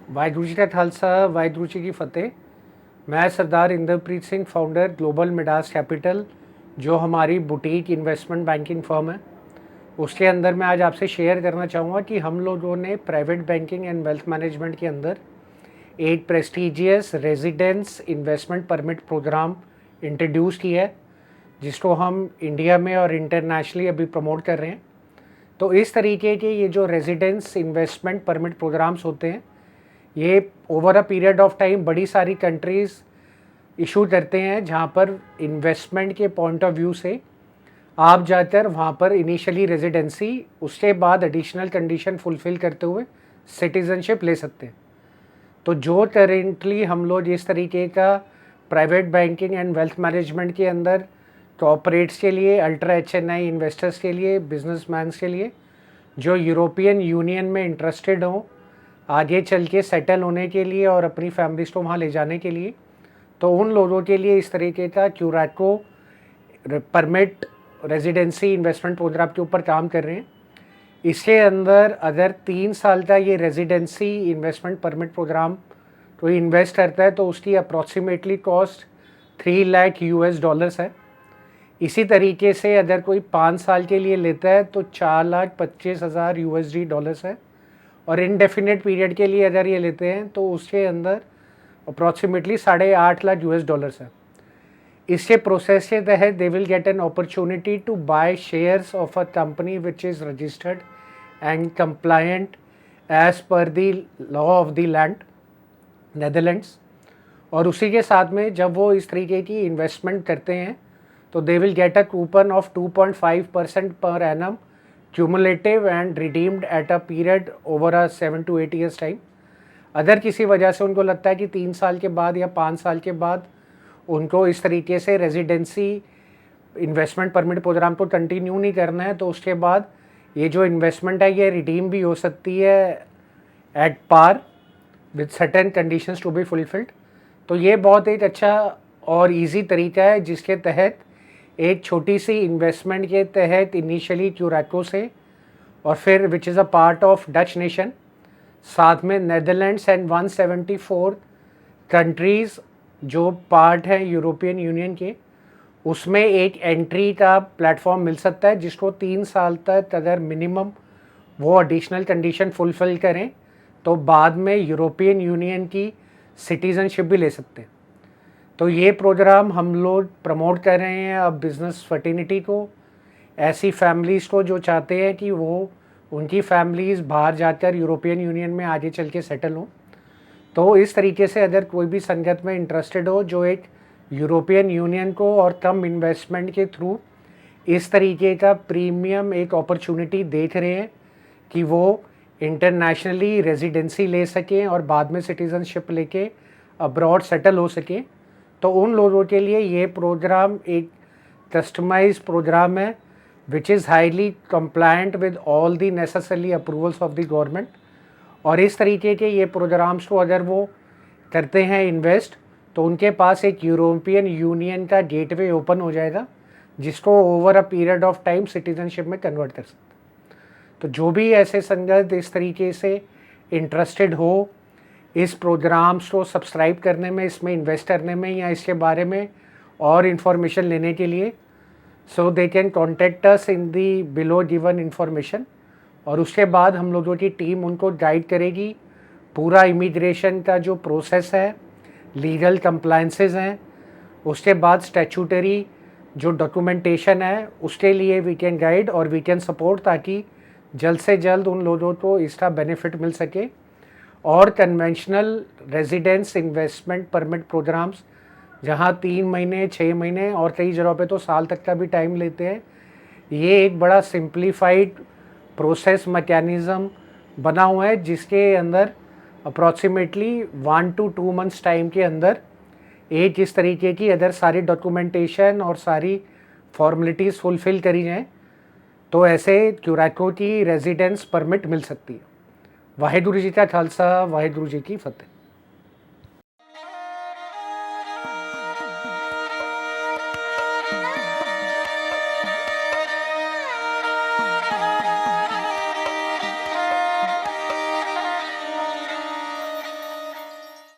वाहिगुरू जी का खालसा, वाहिगुरू जी की फ़तेह। मैं Sardar Inderpreet Singh, founder Global Midas Capital, जो हमारी बुटीक इन्वेस्टमेंट बैंकिंग फर्म है, उसके अंदर मैं आज आपसे शेयर करना चाहूँगा कि हम लोगों ने private banking and wealth management के अंदर एक prestigious residence investment permit programme introduce किया है, जिसको हम इंडिया में और इंटरनेशनली अभी प्रमोट कर रहे हैं। तो इस तरीके के ये जो रेजिडेंस इन्वेस्टमेंट परमिट प्रोग्राम्स होते हैं, ये over a period of time बड़ी सारी कंट्रीज़ इशू करते हैं, जहाँ पर इन्वेस्टमेंट के पॉइंट ऑफ व्यू से आप जाकर वहाँ पर इनिशियली रेजिडेंसी, उसके बाद एडिशनल कंडीशन फुलफ़िल करते हुए सिटीज़नशिप ले सकते हैं। तो जो करेंटली हम लोग इस तरीके का private banking and wealth management के अंदर कॉर्पोरेट्स के लिए, अल्ट्रा एचएनआई इन्वेस्टर्स के लिए, बिजनेसमैन्स के लिए जो यूरोपियन यूनियन में इंटरेस्टेड हों आगे चल के सेटल होने के लिए और अपनी फैमिलीज़ को वहाँ ले जाने के लिए, तो उन लोगों के लिए इस तरीके का क्यूराको परमिट रेजिडेंसी इन्वेस्टमेंट प्रोग्राम के ऊपर काम कर रहे हैं। इसके अंदर अगर 3 साल का ये रेजिडेंसी इन्वेस्टमेंट परमिट प्रोग्राम कोई इन्वेस्ट करता है तो उसकी approximately cost 3 lakh US dollars है। इसी तरीके से अगर कोई 5 साल के लिए लेता है तो 4,25,000 USD डॉलर्स है, और इनडेफिनेट पीरियड के लिए अगर ये लेते हैं तो उसके अंदर अप्रॉक्सीमेटली 8.5 लाख US डॉलर्स है। इसके प्रोसेस के तहत they will get an opportunity to buy shares of a company which is registered and compliant as per the law of the land Netherlands. और उसी के साथ में जब वो इस तरीके की इन्वेस्टमेंट करते हैं तो दे will get a coupon of 2.5% per annum cumulative and redeemed at a period over a 7 to 8 years time. अगर किसी वजह से उनको लगता है कि 3 साल के बाद या 5 साल के बाद उनको इस तरीके से रेजिडेंसी इन्वेस्टमेंट परमिट प्रोग्राम को कंटिन्यू नहीं करना है, तो उसके बाद ये जो इन्वेस्टमेंट है ये रिडीम भी हो सकती है at par with certain conditions to be fulfilled. तो ये बहुत एक अच्छा और इजी तरीका है जिसके तहत एक छोटी सी इन्वेस्टमेंट के तहत इनिशियली क्यूराको से, और फिर which is a part of Dutch nation, साथ में नेदरलैंड्स एंड 174 कंट्रीज़ जो पार्ट है यूरोपियन यूनियन के, उसमें एक एंट्री का प्लेटफॉर्म मिल सकता है, जिसको 3 साल तक अगर मिनिमम वो एडिशनल कंडीशन फुलफ़िल करें तो बाद में यूरोपियन यूनियन की सिटीज़नशिप भी ले सकते हैं। तो ये प्रोग्राम हम लोग प्रमोट कर रहे हैं अब बिज़नेस फर्टिनिटी को, ऐसी फैमिलीज़ को जो चाहते हैं कि वो उनकी फैमिलीज़ बाहर जाकर यूरोपियन यूनियन में आगे चल के सेटल हों। तो इस तरीके से अगर कोई भी संगत में इंटरेस्टेड हो जो एक यूरोपियन यूनियन को और कम इन्वेस्टमेंट के थ्रू इस तरीके का प्रीमियम एक अपॉर्चुनिटी देख रहे हैं कि वो इंटरनेशनली रेजिडेंसी ले सकें और बाद में सिटीज़नशिप लेके अब्रॉड सेटल हो सकें, तो उन लोगों के लिए ये प्रोग्राम एक कस्टमाइज प्रोग्राम है which is highly compliant with all the necessary approvals of the government. और इस तरीके के ये प्रोग्राम्स को अगर वो करते हैं इन्वेस्ट, तो उनके पास एक यूरोपियन यूनियन का गेटवे ओपन हो जाएगा, जिसको over a period of time citizenship में कन्वर्ट कर सकते हैं। तो जो भी ऐसे संगत इस तरीके से इंटरेस्टेड हो इस प्रोग्राम्स को सब्सक्राइब करने में, इसमें इन्वेस्ट करने में, या इसके बारे में और इन्फॉर्मेशन लेने के लिए, so they can contact us in the below given information. और उसके बाद हम लोगों की टीम उनको गाइड करेगी। पूरा इमिग्रेशन का जो प्रोसेस है, लीगल कंप्लायंसेस हैं, उसके बाद स्टैट्यूटरी जो डॉक्यूमेंटेशन है, उसके लिए वी कैन गाइड और वी कैन सपोर्ट, ताकि जल्द से जल्द उन लोगों को इसका बेनिफिट मिल सके। और conventional residence investment permit programmes जहाँ 3 महीने, 6 महीने और कई जगहों पे तो साल तक का भी टाइम लेते हैं, ये एक बड़ा सिंप्लीफाइड प्रोसेस मैकेनिज़्म बना हुआ है, जिसके अंदर अप्रॉक्सीमेटली 1 to 2 months टाइम के अंदर एक इस तरीके की अगर सारी डॉक्यूमेंटेशन और सारी फॉर्मेलिटीज़ फुलफ़िल करी जाएँ तो ऐसे क्यूराको की रेजिडेंस परमिट मिल सकती है। वाहिगुरू जी का खालसा, वाहिगुरू जी की फ़तेह।